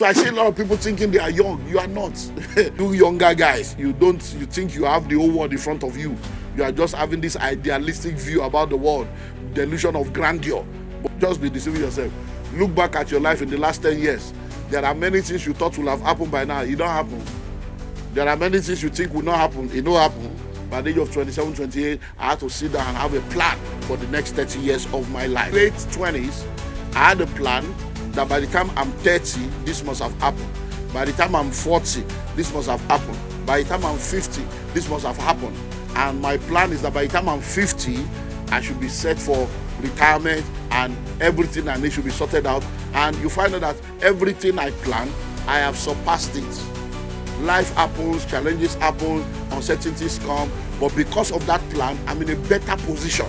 So I see a lot of people thinking they are young. You are not. You younger guys, you think you have the whole world in front of you. You are just having this idealistic view about the world, delusion of grandeur. But just be deceiving yourself. Look back at your life in the last 10 years. There are many things you thought will have happened by now. It don't happen. There are many things you think will not happen. It don't happen. By the age of 27, 28, I had to sit down and have a plan for the next 30 years of my life. Late 20s, I had a plan that by the time I'm 30, this must have happened. By the time I'm 40, this must have happened. By the time I'm 50, this must have happened. And my plan is that by the time I'm 50, I should be set for retirement and everything I need should be sorted out. And you find out that everything I plan, I have surpassed it. Life happens, challenges happen, uncertainties come, but because of that plan, I'm in a better position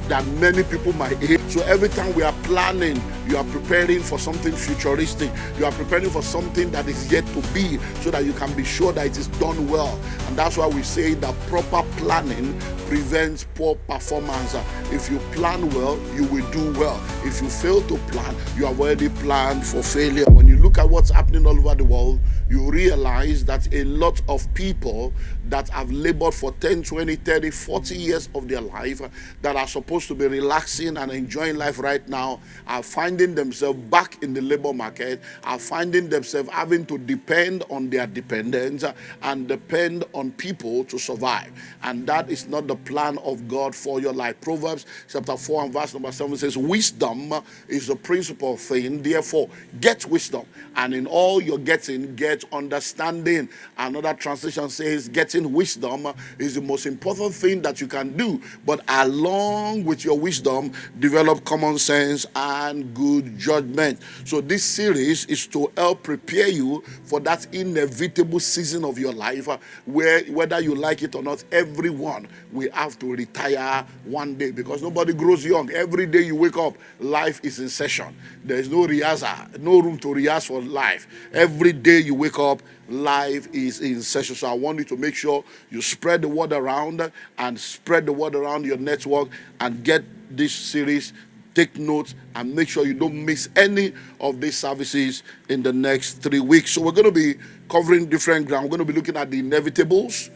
than many people my age. So every time we are planning, you are preparing for something futuristic. You are preparing for something that is yet to be, so that you can be sure that it is done well. And that's why we say that proper planning prevents poor performance. If you plan well, you will do well. If you fail to plan, you have already planned for failure. When you look at what's happening all over the world, you realize that a lot of people that have labored for 10, 20, 30, 40 years of their life, that are supposed to be relaxing and enjoying life right now, are finding themselves back in the labor market, are finding themselves having to depend on their dependents and depend on people to survive. And that is not the plan of God for your life. Proverbs chapter 4 and verse number 7 says, wisdom is the principal thing, therefore get wisdom, and in all you're getting, get understanding. Another translation says getting wisdom is the most important thing that you can do, but along with your wisdom, develop common sense and good judgment. So this series is to help prepare you for that inevitable season of your life where, whether you like it or not, everyone will have to retire one day, because nobody grows young. Every day you wake up, life is in session. There is no rehearsal, no room to rehearse for life. Every day you wake up, life is in session. So I want you to make sure you spread the word around, and spread the word around your network, and get this series. Take notes and make sure you don't miss any of these services in the next 3 weeks. So we're going to be covering different ground. We're going to be looking at the inevitables,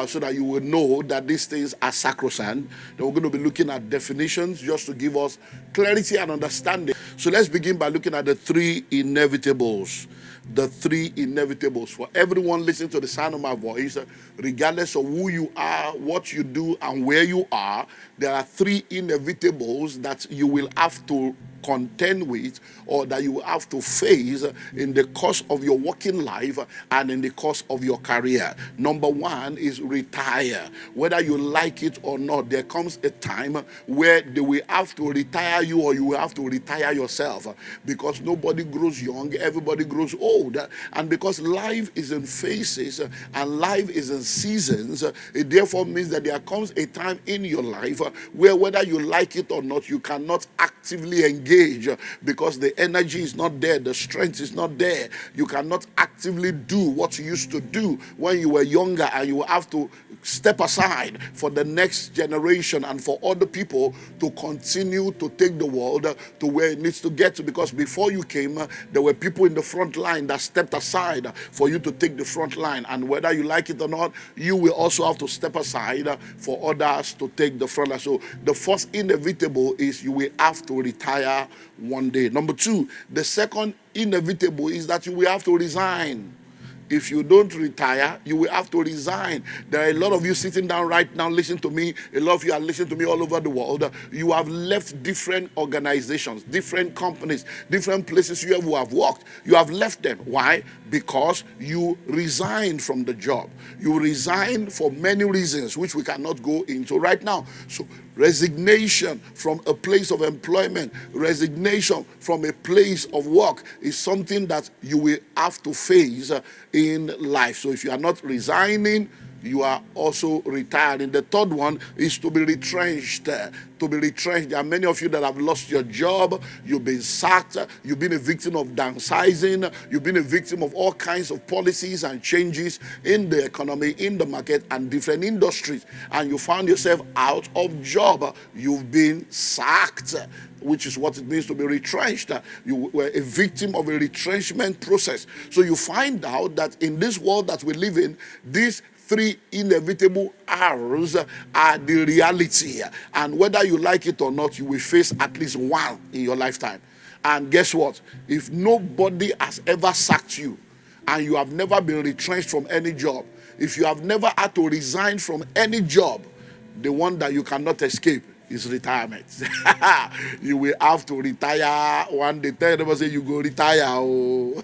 so that you will know that these things are sacrosanct. Then we're going to be looking at definitions, just to give us clarity and understanding. So let's begin by looking at the three inevitables. The three inevitables. For everyone listening to the sound of my voice, regardless of who you are, what you do, and where you are, there are three inevitables that you will have to contend with, or that you will have to face in the course of your working life and in the course of your career. Number one is retire. Whether you like it or not, there comes a time where they will have to retire you, or you will have to retire yourself, because nobody grows young, everybody grows old. And because life is in phases and life is in seasons, it therefore means that there comes a time in your life where, whether you like it or not, you cannot actively engage, because the energy is not there, the strength is not there. You cannot actively do what you used to do when you were younger, and you will have to step aside for the next generation and for other people to continue to take the world to where it needs to get to. Because before you came, there were people in the front line that stepped aside for you to take the front line, and whether you like it or not, you will also have to step aside for others to take the front line. So the first inevitable is you will have to retire one day. Number two, the second inevitable is that you will have to resign. If you don't retire, you will have to resign. There are a lot of you sitting down right now listening to me. A lot of you are listening to me all over the world. You have left different organizations, different companies, different places you have worked. You have left them. Why? Because you resigned from the job. You resigned for many reasons, which we cannot go into right now. So resignation from a place of employment, resignation from a place of work is something that you will have to face in life. So if you are not resigning, you are also retiring. The third one is to be retrenched. To be retrenched. There are many of you that have lost your job. You've been sacked. You've been a victim of downsizing. You've been a victim of all kinds of policies and changes in the economy, in the market, and different industries. And you found yourself out of job. You've been sacked, which is what it means to be retrenched. You were a victim of a retrenchment process. So you find out that in this world that we live in, these three inevitable R's are the reality. And whether you like it or not, you will face at least one in your lifetime. And guess what? If nobody has ever sacked you, and you have never been retrenched from any job, if you have never had to resign from any job, the one that you cannot escape is retirement. You will have to retire one day. Tell them, say, you go retire. Oh.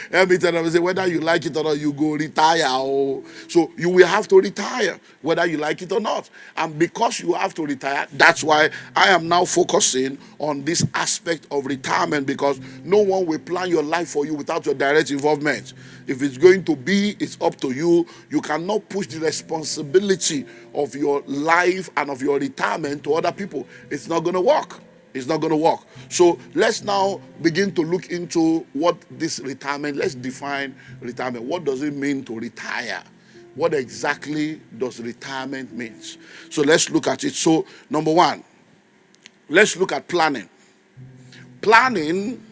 Let me tell them, say, whether you like it or not, you go retire. Oh. So you will have to retire, whether you like it or not. And because you have to retire, that's why I am now focusing on this aspect of retirement, because no one will plan your life for you without your direct involvement. If it's going to be, it's up to you. You cannot push the responsibility of your life and of your retirement to other people. It's not going to work. It's not going to work. So let's now begin to look into what this retirement, let's define retirement. What does it mean to retire? What exactly does retirement mean? So let's look at it. So number one, let's look at planning. Planning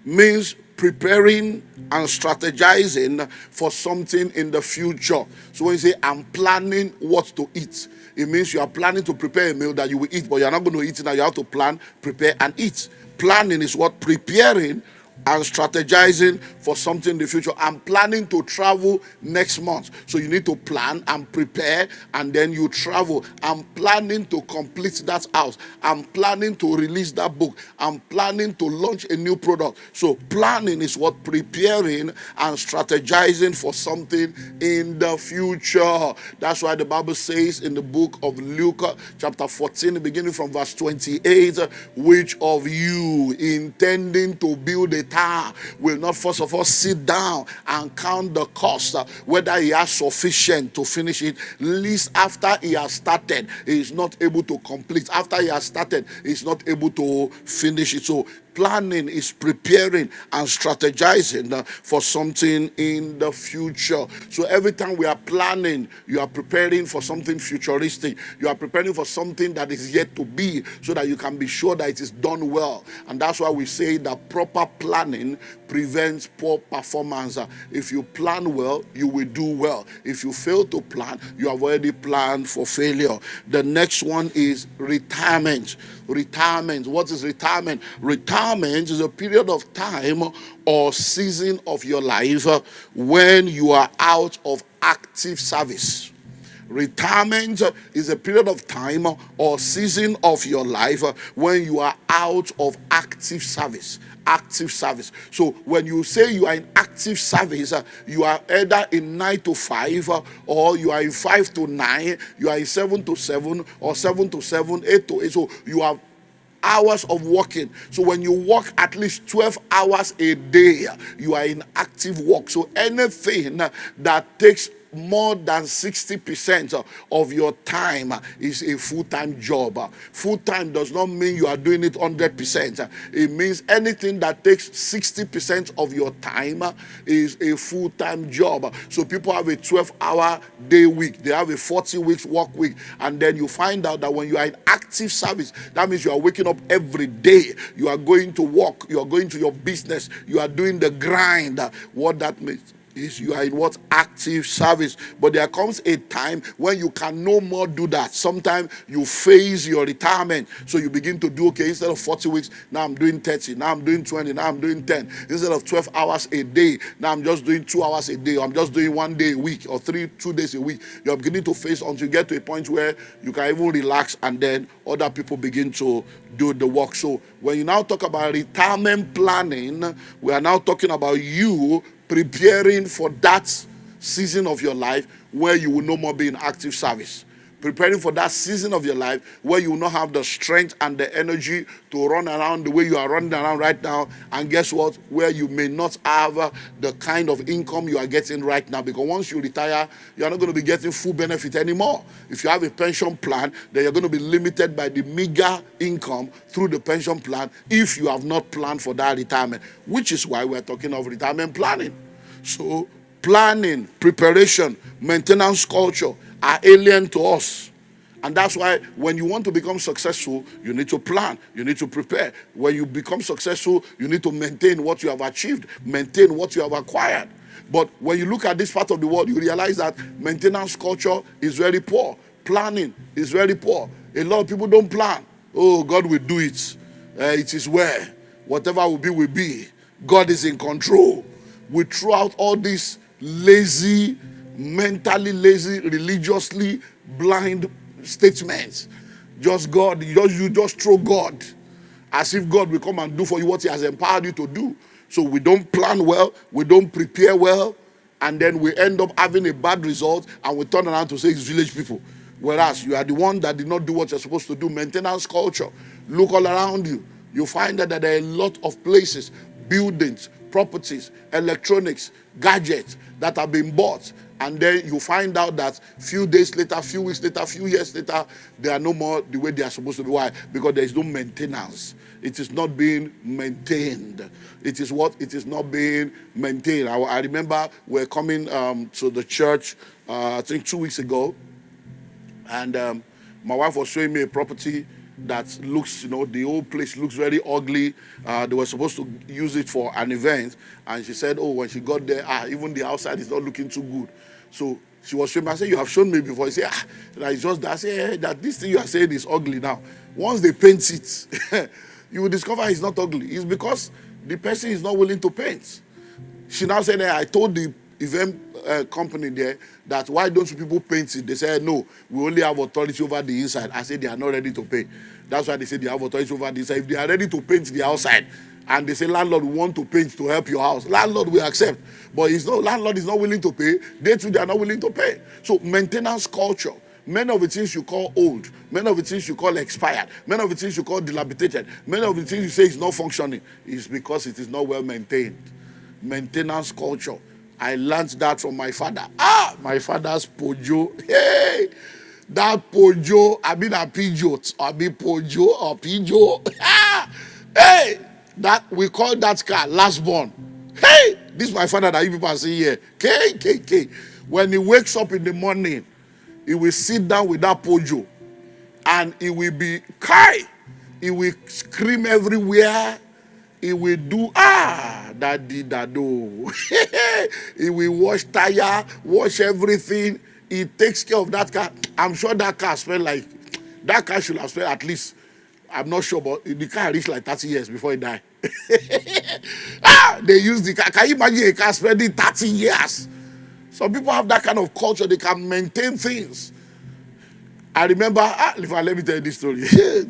means preparing and strategizing for something in the future. So when you say, I'm planning what to eat, it means you are planning to prepare a meal that you will eat, but you're not going to eat it now. You have to plan, prepare, and eat. Planning is what? Preparing and strategizing for something in the future. I'm planning to travel next month. So you need to plan and prepare, and then you travel. I'm planning to complete that house. I'm planning to release that book. I'm planning to launch a new product. So planning is what? Preparing and strategizing for something in the future. That's why the Bible says in the book of Luke, chapter 14, beginning from verse 28, which of you intending to build a tower will not first of all sit down and count the cost, whether he has sufficient to finish it, least after he has started, he is not able to complete. After he has started, he is not able to finish it. So planning is preparing and strategizing for something in the future. So every time we are planning, you are preparing for something futuristic. You are preparing for something that is yet to be, so that you can be sure that it is done well. And that's why we say that proper planning prevents poor performance. If you plan well, you will do well. If you fail to plan, you have already planned for failure. The next one is retirement. Retirement. What is retirement? Retirement is a period of time or season of your life when you are out of active service. Retirement is a period of time or season of your life when you are out of active service. Active service. So when you say you are in active service, you are either in 9 to 5, or you are in 5 to 9, you are in 7 to 7, or 7 to 7, 8 to 8. So you have hours of working. So when you work at least 12 hours a day, you are in active work. So anything that takes more than 60% of your time is a full-time job. Full-time does not mean you are doing it 100%. It means anything that takes 60% of your time is a full-time job. So people have a 12-hour day week. They have a 40 weeks work week. And then you find out that when you are in active service, that means you are waking up every day. You are going to work. You are going to your business. You are doing the grind. What that means is you are in what? Active service. But there comes a time when you can no more do that. Sometimes you phase your retirement. So you begin to do, okay, instead of 40 weeks, now I'm doing 30, now I'm doing 20, now I'm doing 10. Instead of 12 hours a day, now I'm just doing 2 hours a day, or I'm just doing 1 day a week, or 2 days a week. You're beginning to phase until you get to a point where you can even relax, and then other people begin to do the work. So when you now talk about retirement planning, we are now talking about you preparing for that season of your life where you will no more be in active service. Preparing for that season of your life where you will not have the strength and the energy to run around the way you are running around right now. And guess what? Where you may not have the kind of income you are getting right now. Because once you retire, you are not going to be getting full benefit anymore. If you have a pension plan, then you're going to be limited by the meager income through the pension plan if you have not planned for that retirement, which is why we're talking of retirement planning. So planning, preparation, maintenance culture are alien to us. And that's why when you want to become successful, you need to plan, you need to prepare. When you become successful, you need to maintain what you have achieved, maintain what you have acquired. But when you look at this part of the world, you realize that maintenance culture is very poor. Planning is very poor. A lot of people don't plan. Oh, God will do it. It is where. Whatever will be, will be. God is in control. We throw out all these lazy, mentally lazy, religiously blind statements. Just God, you just throw God as if God will come and do for you what he has empowered you to do. So we don't plan well, we don't prepare well, and then we end up having a bad result, and we turn around to say it's village people. Whereas you are the one that did not do what you're supposed to do. Maintenance culture. Look all around you. You find that there are a lot of places, buildings, properties, electronics, gadgets that have been bought, and then you find out that few days later, few weeks later, few years later, they are no more the way they are supposed to be. Why? Because there is no maintenance. It is not being maintained. It is what? It is not being maintained. I remember we're coming to the church, I think 2 weeks ago, and my wife was showing me a property that looks, the whole place looks very ugly. They were supposed to use it for an event, and she said, oh, when she got there, even the outside is not looking too good. So she was showing me. I said, you have shown me before. He said, it's just that. I said, that this thing you are saying is ugly now. Once they paint it, you will discover it's not ugly. It's because the person is not willing to paint. She now said, I told the event company there that why don't you people paint it? They said, no, we only have authority over the inside. I said, they are not ready to pay. That's why they say they have authority over the inside. If they are ready to paint the outside, and they say, landlord, we want to paint to help your house, landlord will accept. But landlord is not willing to pay. They too, they are not willing to pay. So maintenance culture. Many of the things you call old, many of the things you call expired, many of the things you call dilapidated, many of the things you say is not functioning, is because it is not well maintained. Maintenance culture. I learned that from my father. My father's Pojo. Hey, that Pojo, I mean a Pidgeot, I mean Pojo or Pijo. Hey, that we call that car last born. Hey, this is my father that you people are seeing here. K. When he wakes up in the morning, he will sit down with that Pojo, and he will be Kai. He will scream everywhere. He will do daddy dado. He will wash tire, wash everything. He takes care of that car. I'm sure that car should have spent at least, I'm not sure, but the car reached like 30 years before he died. They use the car. Can you imagine a car spending 30 years? Some people have that kind of culture. They can maintain things. I remember, let me tell you this story.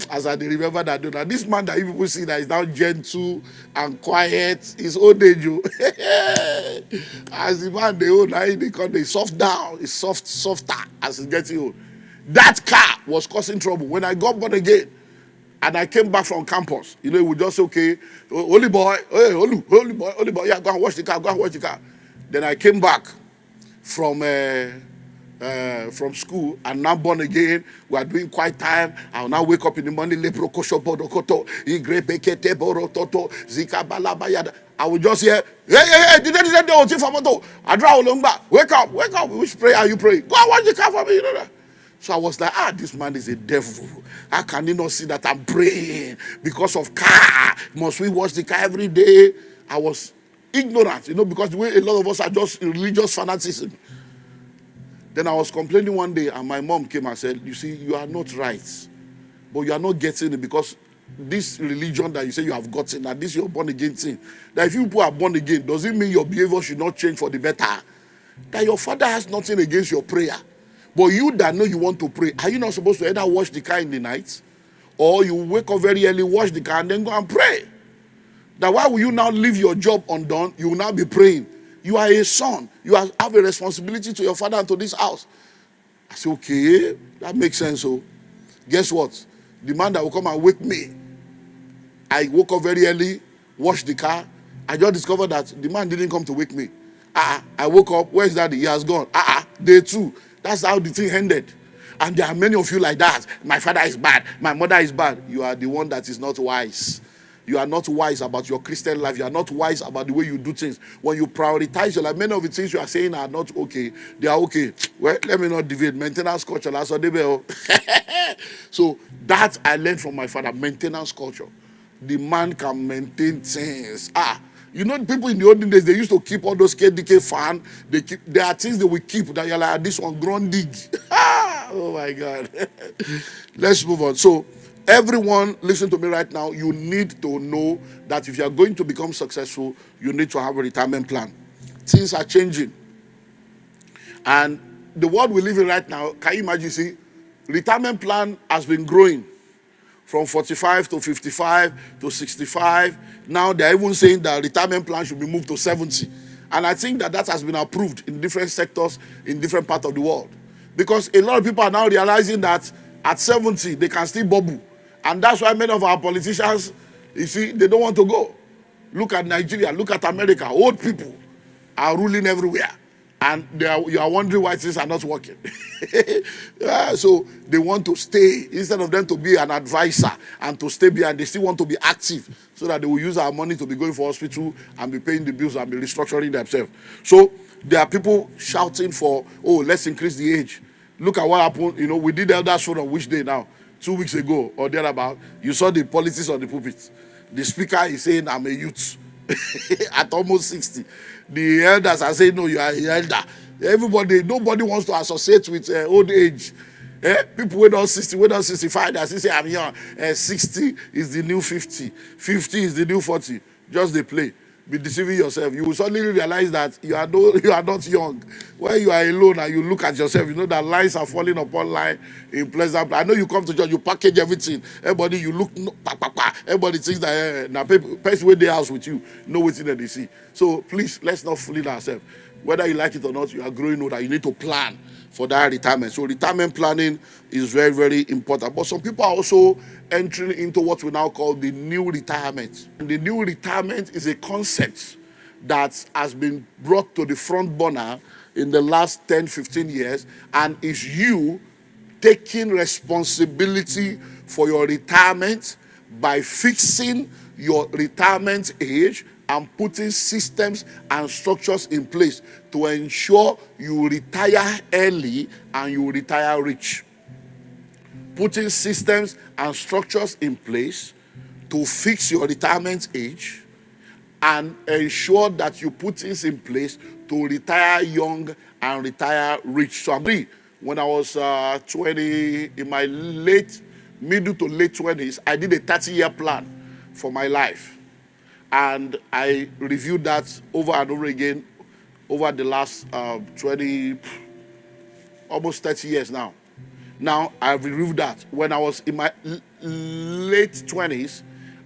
As I remember that, this man that you people see that is now gentle and quiet, his old age. As the man they old, they call the soft down, it's softer as he's getting old. That car was causing trouble. When I got born again, and I came back from campus, it would just say, okay, holy boy, hey, holy boy, yeah, go and wash the car. Then I came back from school, and now born again. We are doing quiet time. I'll now wake up in the morning. I will just hear, wake up. Which prayer are you praying? Go and watch the car for me. So I was like, this man is a devil. How can he not see that I'm praying? Because of car. Must we watch the car every day? I was ignorant, because the way a lot of us are just religious fanaticism. Then I was complaining one day, and my mom came and said, you see, you are not right. But you are not getting it because this religion that you say you have gotten, and this your born again thing, that if you people are born again, does it mean your behavior should not change for the better? That your father has nothing against your prayer. But you that know you want to pray, are you not supposed to either wash the car in the night, or you wake up very early, wash the car, and then go and pray? That why will you now leave your job undone? You will now be praying. You are a son. You have a responsibility to your father and to this house. I say, okay, that makes sense. So guess what? The man that will come and wake me, I woke up very early, washed the car. I just discovered that the man didn't come to wake me. I woke up, where's daddy? He has gone. Day two. That's how the thing ended. And there are many of you like that. My father is bad. My mother is bad. You are the one that is not wise. You are not wise about your Christian life. You are not wise about the way you do things. When you prioritize your life, many of the things you are saying are not okay. They are okay. Well, let me not deviate. Maintenance culture. That's what they be. So that I learned from my father. Maintenance culture. The man can maintain things. You know, people in the olden days, they used to keep all those KDK fan. There are things they will keep that you're like, this one grown dig. Oh my God. Let's move on. So everyone, listen to me right now. You need to know that if you are going to become successful, you need to have a retirement plan. Things are changing. And the world we live in right now, can you imagine, see, retirement plan has been growing from 45 to 55 to 65. Now they're even saying that retirement plan should be moved to 70. And I think that that has been approved in different sectors in different parts of the world. Because a lot of people are now realizing that at 70, they can still bubble. And that's why many of our politicians, you see, they don't want to go. Look at Nigeria, look at America. Old people are ruling everywhere. And you are wondering why things are not working. So they want to stay, instead of them to be an advisor and to stay behind, they still want to be active so that they will use our money to be going for hospital and be paying the bills and be restructuring themselves. So there are people shouting for, oh, let's increase the age. Look at what happened. You know, we did Elders Forum on which day now? 2 weeks ago or thereabout. You saw the politics on the pulpit. The speaker is saying, I'm a youth at almost 60. The elders are saying, no, you are an elder. Everybody, nobody wants to associate with old age. People wait on 60, wait on 65, they still say, I'm young. 60 is the new 50. 50 is the new 40. Just they play. Be deceiving yourself. You will suddenly realize that you are not young. When you are alone and you look at yourself, you know that lines are falling upon line in pleasant. I know you come to church, you package everything. Everybody, you look, everybody thinks that now person with the house with you, know what's in they see. So please, let's not fool ourselves. Whether you like it or not, you are growing older. You need to plan for that retirement. So retirement planning is very, very important. But some people are also entering into what we now call the new retirement. And the new retirement is a concept that has been brought to the front burner in the last 10, 15 years, and is you taking responsibility for your retirement by fixing your retirement age and putting systems and structures in place to ensure you retire early and you retire rich. Putting systems and structures in place to fix your retirement age and ensure that you put things in place to retire young and retire rich. So when I was 20, in my middle to late 20s, I did a 30-year plan for my life. And I reviewed that over and over again over the last 20, almost 30 years now. Now, I've reviewed that. When I was in my late 20s,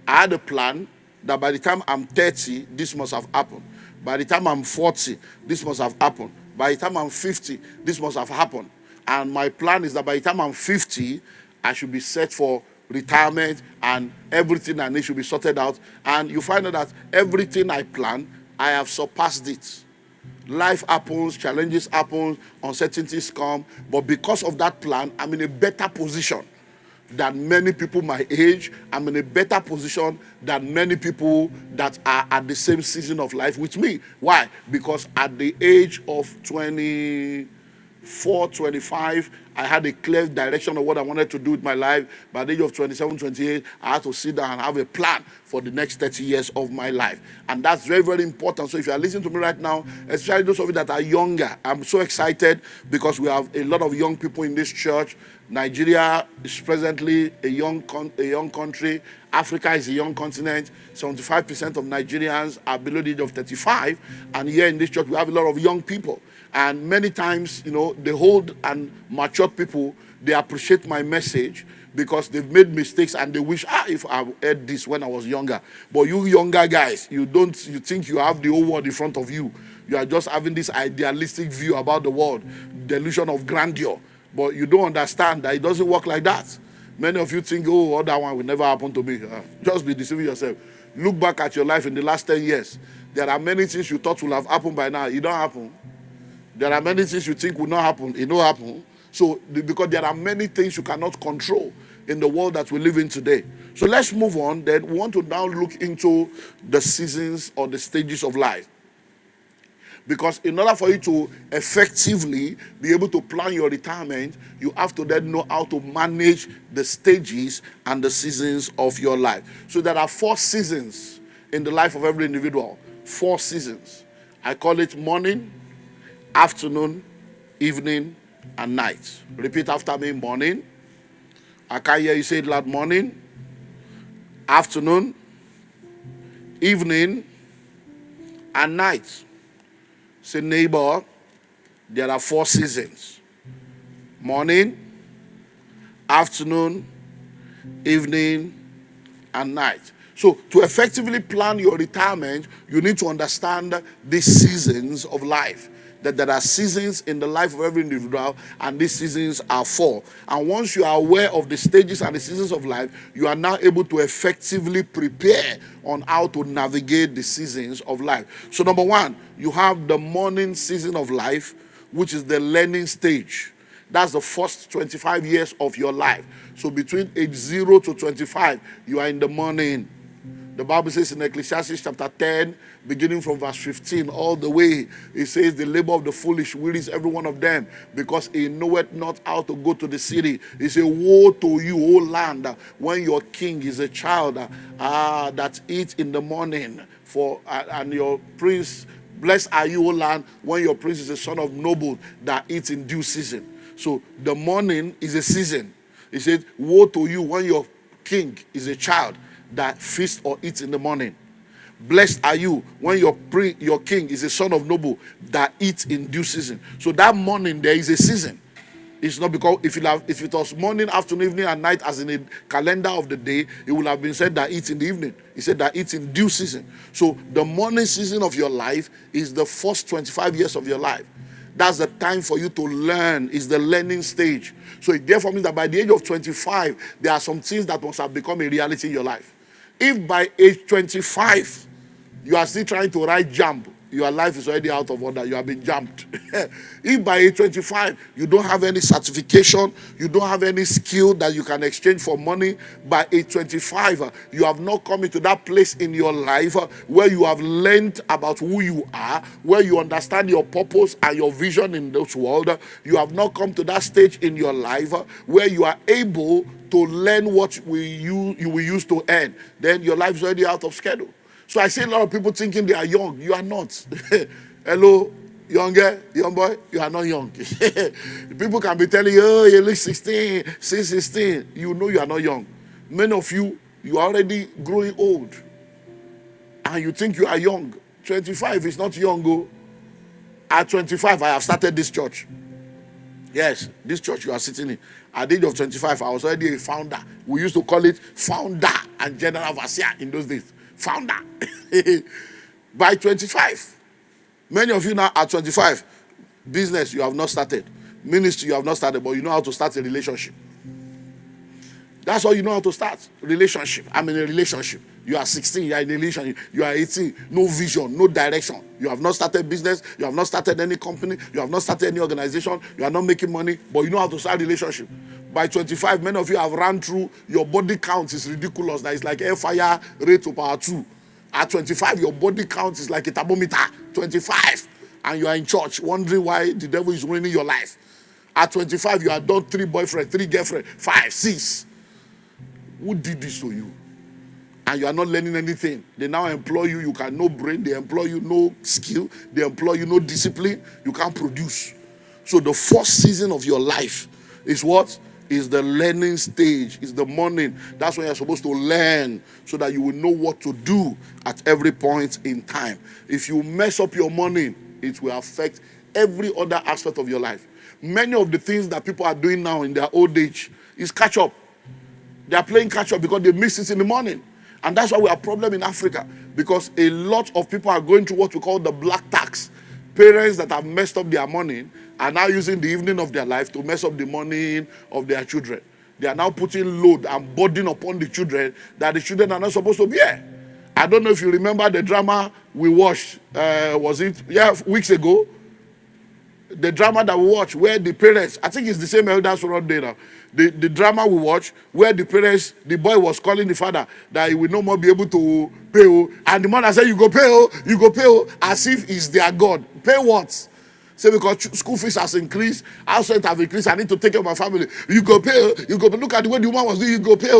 I had a plan that by the time I'm 30, this must have happened. By the time I'm 40, this must have happened. By the time I'm 50, this must have happened. And my plan is that by the time I'm 50, I should be set for retirement and everything I need should be sorted out. And you find out that everything I plan, I have surpassed it. Life happens, challenges happen, uncertainties come. But because of that plan, I'm in a better position than many people my age. I'm in a better position than many people that are at the same season of life with me. Why? Because at the age of 24, 25, I had a clear direction of what I wanted to do with my life. By the age of 27, 28, I had to sit down and have a plan for the next 30 years of my life. And that's very, very important. So if you are listening to me right now, especially those of you that are younger, I'm so excited because we have a lot of young people in this church. Nigeria is presently a young country. Africa is a young continent. 75% of Nigerians are below the age of 35. And here in this church, we have a lot of young people. And many times, you know, the old and matured people, they appreciate my message because they've made mistakes and they wish, if I heard this when I was younger. But you younger guys, you think you have the whole world in front of you. You are just having this idealistic view about the world, delusion of grandeur. But you don't understand that it doesn't work like that. Many of you think, oh, all that one will never happen to me. Just be deceiving yourself. Look back at your life in the last 10 years. There are many things you thought will have happened by now. It don't happen. There are many things you think will not happen. It don't happen. So, because there are many things you cannot control in the world that we live in today. So let's move on. Then we want to now look into the seasons or the stages of life. Because in order for you to effectively be able to plan your retirement, you have to then know how to manage the stages and the seasons of your life. So there are 4 seasons in the life of every individual. 4 seasons. I call it morning, afternoon, evening, and night. Repeat after me. Morning. I can't hear you say it loud. Morning, afternoon, evening, and night. Say, neighbor, there are 4 seasons. Morning, afternoon, evening, and night. So to effectively plan your retirement, you need to understand these seasons of life. That there are seasons in the life of every individual, and these seasons are 4. And once you are aware of the stages and the seasons of life, you are now able to effectively prepare on how to navigate the seasons of life. So number 1, you have the morning season of life, which is the learning stage. That's the first 25 years of your life. So between age 0 to 25, you are in the morning. The Bible says in Ecclesiastes chapter 10, beginning from verse 15, all the way, it says, the labor of the foolish wearies every one of them, because he knoweth not how to go to the city. He says, woe to you, O land, when your king is a child that eats in the morning, and your prince, blessed are you, O land, when your prince is a son of noble that eats in due season. So the morning is a season. He said, woe to you when your king is a child that feasts or eats in the morning. Blessed are you when your king is a son of noble that eats in due season. So that morning there is a season. It's not because if it was morning, afternoon, evening, and night as in a calendar of the day, it would have been said that eats in the evening. He said that eats in due season. So the morning season of your life is the first 25 years of your life. That's the time for you to learn. Is the learning stage. So it therefore means that by the age of 25, there are some things that must have become a reality in your life. If by age 25, you are still trying to write jump, your life is already out of order. You have been jumped. If by age 25, you don't have any certification, you don't have any skill that you can exchange for money, by age 25, you have not come into that place in your life where you have learned about who you are, where you understand your purpose and your vision in this world. You have not come to that stage in your life where you are able to learn what you will use to earn. Then your life is already out of schedule. So I see a lot of people thinking they are young. You are not. Hello, young boy, you are not young. People can be telling you, oh, you look 16, 16. You know you are not young. Many of you, you are already growing old. And you think you are young. 25 is not young. Oh. At 25, I have started this church. Yes, this church you are sitting in. At the age of 25, I was already a founder. We used to call it founder and general overseer in those days. Founder. By 25. Many of you now at 25, business you have not started. Ministry you have not started, but you know how to start a relationship. That's all you know how to start. Relationship. I'm in a relationship. You are 16, you are in a relationship. You are 18, no vision, no direction. You have not started business. You have not started any company. You have not started any organization. You are not making money, but you know how to start a relationship. By 25, many of you have run through, your body count is ridiculous. That is like air fire rate to power 2. At 25, your body count is like a thermometer. 25. And you are in church wondering why the devil is ruining your life. At 25, you have done 3 boyfriends, 3 girlfriends, 5, 6. Who did this to you? And you are not learning anything. They now employ you. You can no brain. They employ you no skill. They employ you no discipline. You can't produce. So the first season of your life is what? Is the learning stage. Is the morning. That's when you're supposed to learn so that you will know what to do at every point in time. If you mess up your morning, it will affect every other aspect of your life. Many of the things that people are doing now in their old age is catch up. They are playing catch up because they miss it in the morning. And that's why we have a problem in Africa. Because a lot of people are going through what we call the black tax. Parents that have messed up their morning are now using the evening of their life to mess up the morning of their children. They are now putting load and burden upon the children that the children are not supposed to bear. I don't know if you remember the drama we watched, weeks ago? The drama that we watched where the parents, I think it's the same elders around there now. The drama we watched where the parents, the boy was calling the father that he will no more be able to pay. And the mother said, you go pay, as if he's their God. Pay what? Say, because school fees has increased, house rent have increased, I need to take care of my family. You go pay, look at the way the woman was doing, you go pay.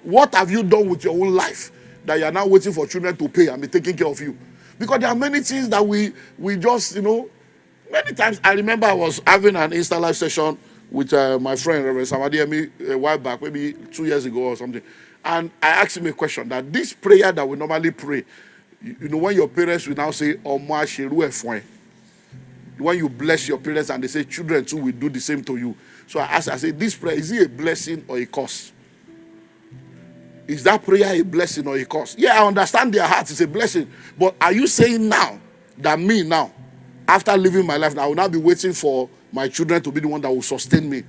What have you done with your own life that you are now waiting for children to pay and be taking care of you? Because there are many things that we just, many times. I remember I was having an Insta Live session with my friend, Reverend Samadiemi, a while back, maybe 2 years ago or something. And I asked him a question that this prayer that we normally pray, when your parents will now say, Oma Sheru Efwen, when you bless your parents and they say, children too will do the same to you. So I asked, I said, this prayer, is it a blessing or a curse? Is that prayer a blessing or a curse? Yeah, I understand their heart is a blessing. But are you saying now that me now, after living my life, I will now be waiting for my children to be the one that will sustain me?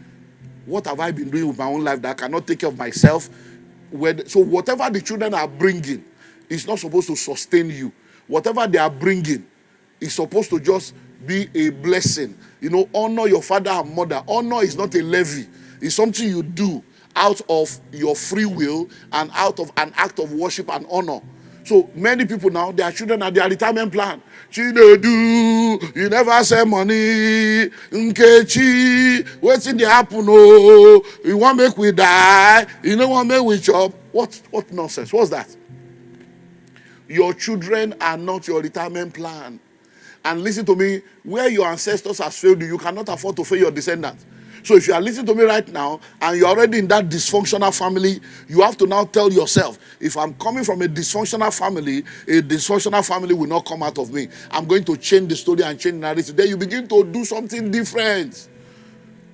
What have I been doing with my own life that I cannot take care of myself? So whatever the children are bringing is not supposed to sustain you. Whatever they are bringing is supposed to just be a blessing. Honor your father and mother. Honor is not a levy. It's something you do out of your free will and out of an act of worship and honor. So many people now, their children are their retirement plan. Chinedu, you never send money. Nkechi, what's in the happen? Oh, you want make we die? You don't want make we chop? What nonsense? What's that? Your children are not your retirement plan. And listen to me, where your ancestors have failed you, you cannot afford to fail your descendants. So if you are listening to me right now and you're already in that dysfunctional family, you have to now tell yourself, if I'm coming from a dysfunctional family will not come out of me. I'm going to change the story and change the narrative. Then you begin to do something different.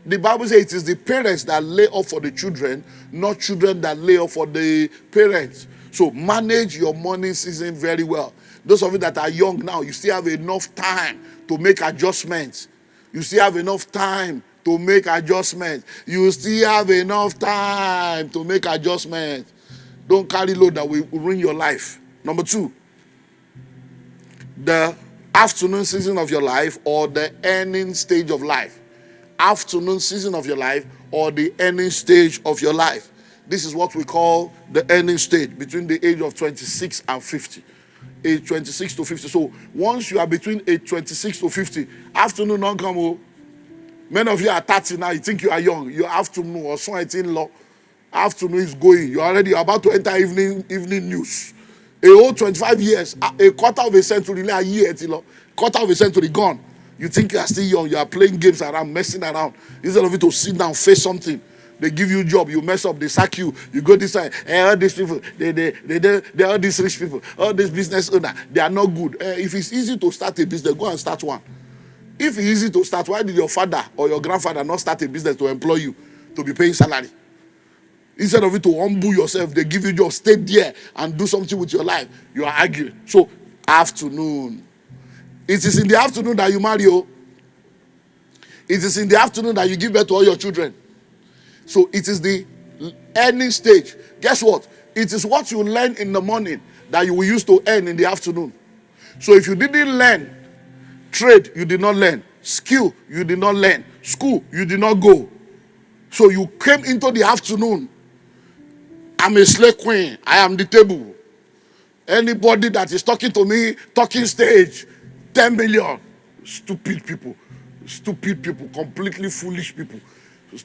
The Bible says it is the parents that lay up for the children, not children that lay up for the parents. So manage your money season very well. Those of you that are young now, you still have enough time to make adjustments. You still have enough time to make adjustments. You still have enough time to make adjustments. Don't carry load that will ruin your life. Number 2, the afternoon season of your life or the earning stage of life. Afternoon season of your life or the earning stage of your life. This is what we call the earning stage between the age of 26 and 50. Age 26 to 50. So once you are between age 26 to 50, afternoon don't come. Many of you are 30 now, you think you are young. Your afternoon or something law. Afternoon is going. You're about to enter evening news. A whole 25 years, a quarter of a century, a year, quarter of a century gone. You think you are still young, you are playing games around, messing around. Instead of you to sit down, face something. They give you a job, you mess up, they sack you, you go this side. All these people, they all these rich people, all these business owners, they are not good. If it's easy to start a business, go and start one. If it's easy to start, why did your father or your grandfather not start a business to employ you, to be paying salary? Instead of you to humble yourself, they give you just stay there and do something with your life. You are arguing. So, afternoon. It is in the afternoon that you marry. It is in the afternoon that you give birth to all your children. So, it is the earning stage. Guess what? It is what you learn in the morning that you will use to earn in the afternoon. So, if you didn't learn trade, you did not learn. Skill, you did not learn. School, you did not go. So you came into the afternoon. I'm a slave queen. I am the table. Anybody that is talking to me, talking stage, 10 million. Stupid people, completely foolish people.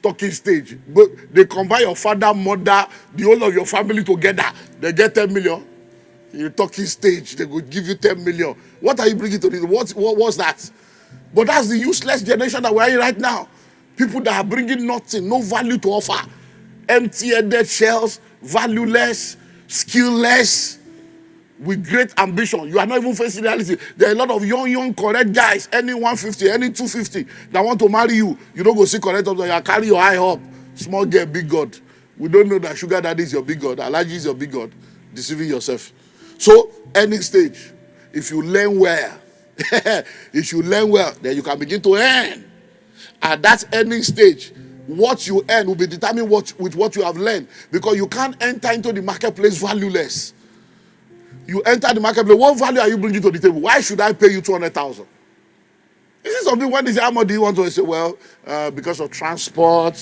Talking stage. But they combine your father, mother, the whole of your family together. They get 10 million. You talking stage, they will give you 10 million. What are you bringing to this? What's that? But that's the useless generation that we're in right now. People that are bringing nothing, no value to offer. Empty-headed shells, valueless, skillless, with great ambition. You are not even facing reality. There are a lot of young, correct guys, any 150, any 250, that want to marry you. You don't go see correct up, you carry your eye up. Small girl, big God. We don't know that sugar daddy is your big God. Allergy is your big God. Deceiving yourself. So, any stage, if you learn well, You should learn well. Then you can begin to earn. At that earning stage, what you earn will be determined with what you have learned. Because you can't enter into the marketplace valueless. You enter the marketplace, what value are you bringing to the table? Why should I pay you 200,000? This is something when they say, how much do you want to say? Well, because of transport,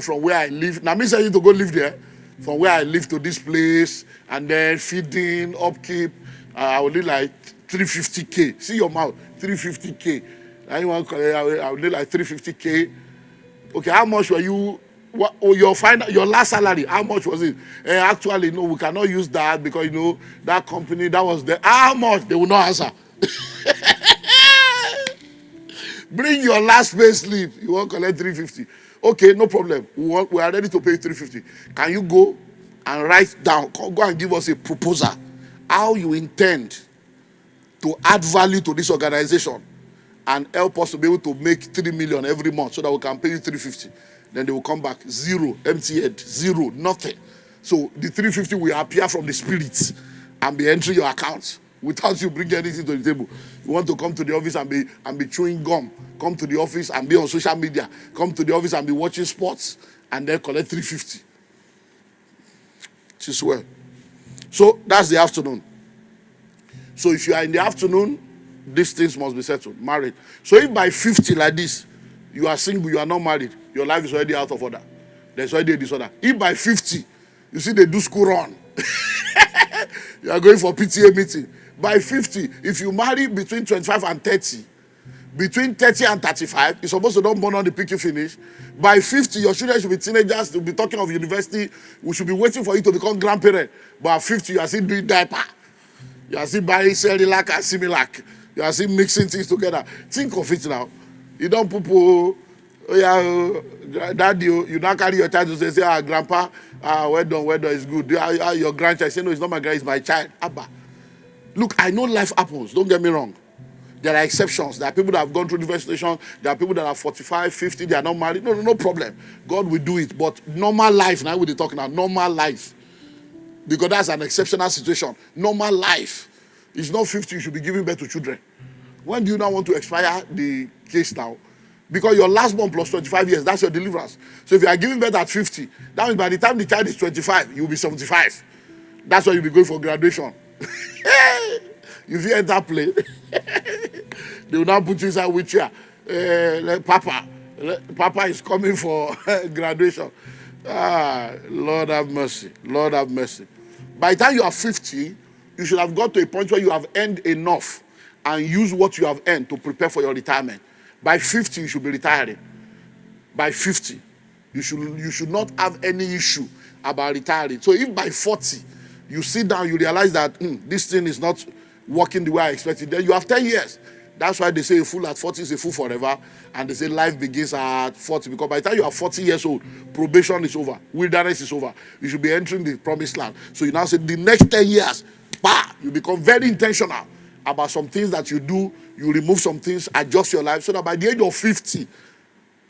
from where I live. Now, me saying to go live there, from where I live to this place, and then feeding, upkeep, I will need like 350K. See your mouth, 350K. Anyone, I will need like 350K. Okay, how much were you? Your last salary, how much was it? Actually, no, we cannot use that because that company that was there. How much? They will not answer. Bring your last pay slip. You want to collect 350. Okay, no problem. We are ready to pay 350. Can you go and write down? Go and give us a proposal. How you intend to add value to this organization and help us to be able to make 3 million every month so that we can pay you 350. Then they will come back zero, empty head, zero, nothing. So the 350 will appear from the spirits and be entering your account without you bringing anything to the table. You want to come to the office and be chewing gum. Come to the office and be on social media. Come to the office and be watching sports and then collect 350. It is well. So that's the afternoon. So if you are in the afternoon, these things must be settled. Married. So if by 50 like this, you are single, you are not married, your life is already out of order. There's already a disorder. If by 50, you see they do school run, you are going for PTA meeting. By 50, if you marry between 25 and 30, between 30 and 35, you're supposed to don't born on the PQ finish. By 50, your children should be teenagers, to be talking of university. We should be waiting for you to become grandparent. But at 50, you are still doing diaper. You are still buying Cerilac and Similac. You are still mixing things together. Think of it now. You don't poo-poo. Oh yeah, daddy, you now carry your child to say, grandpa, well done, it's good. Your grandchild say, no, it's not my grand, it's my child. Abba. Look, I know life happens. Don't get me wrong. There are exceptions. There are people that have gone through the investigation. There are people that are 45, 50, they are not married. No problem. God will do it. But normal life, now we're talking about normal life. Because that's an exceptional situation. Normal life. It's not 50, you should be giving birth to children. When do you now want to expire the case now? Because your last born plus 25 years, that's your deliverance. So if you are giving birth at 50, that means by the time the child is 25, you'll be 75. That's why you'll be going for graduation. If you enter play, they will now put you inside wheelchair. Papa is coming for graduation. Lord have mercy. Lord have mercy. By the time you are 50, you should have got to a point where you have earned enough and use what you have earned to prepare for your retirement. By 50, you should be retiring. By 50, you should not have any issue about retiring. So if by 40, you sit down, you realize that this thing is not working the way I expected, then you have 10 years. That's why they say a fool at 40 is a fool forever. And they say life begins at 40. Because by the time you are 40 years old, probation is over. Wilderness is over. You should be entering the promised land. So you now say the next 10 years, you become very intentional about some things that you do. You remove some things, adjust your life, so that by the age of 50,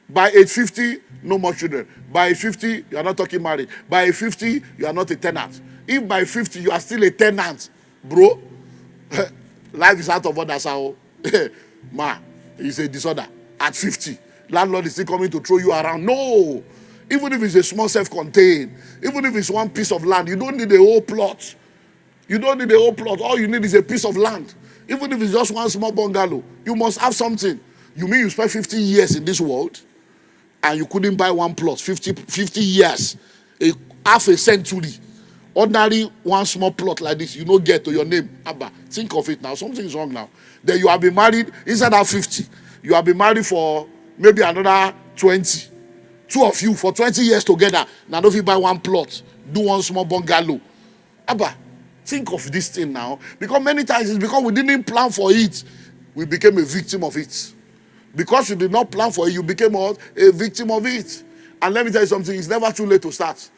by age 50, no more children. By age 50, you are not talking marriage. By age 50, you are not a tenant. If by 50, you are still a tenant, bro, life is out of order, so it's a disorder. At 50, landlord is still coming to throw you around. No! Even if it's a small self-contained, even if it's one piece of land, you don't need a whole plot. You don't need a whole plot. All you need is a piece of land. Even if it's just one small bungalow, you must have something. You mean you spent 50 years in this world and you couldn't buy one plot? 50 years, half a century. Ordinary one small plot like this, you don't get to your name. Abba, think of it now. Something's wrong now. Then you have been married, inside that 50, you have been married for maybe another 20. Two of you for 20 years together. Now don't you buy one plot, do one small bungalow. Abba, think of this thing now. Because many times it's because we didn't plan for it. We became a victim of it. Because you did not plan for it, you became a victim of it. And let me tell you something, it's never too late to start.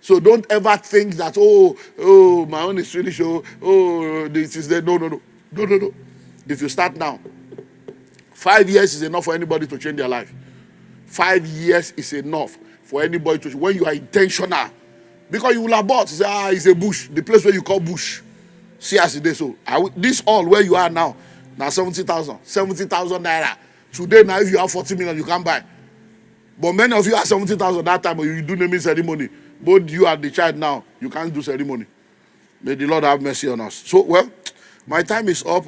So don't ever think that, my own is finished, this is there. No. If you start now, 5 years is enough for anybody to change their life. 5 years is enough for anybody to change. When you are intentional, because you will abort, you say, it's a bush, the place where you call bush. See as it is so. This all where you are now, Now 70,000. 70,000 naira. Today, now, if you have 40 million, you can't buy. But many of you have 70,000 that time, but you do naming ceremony. Both you and the child now, you can't do ceremony. May the Lord have mercy on us. So, well, my time is up.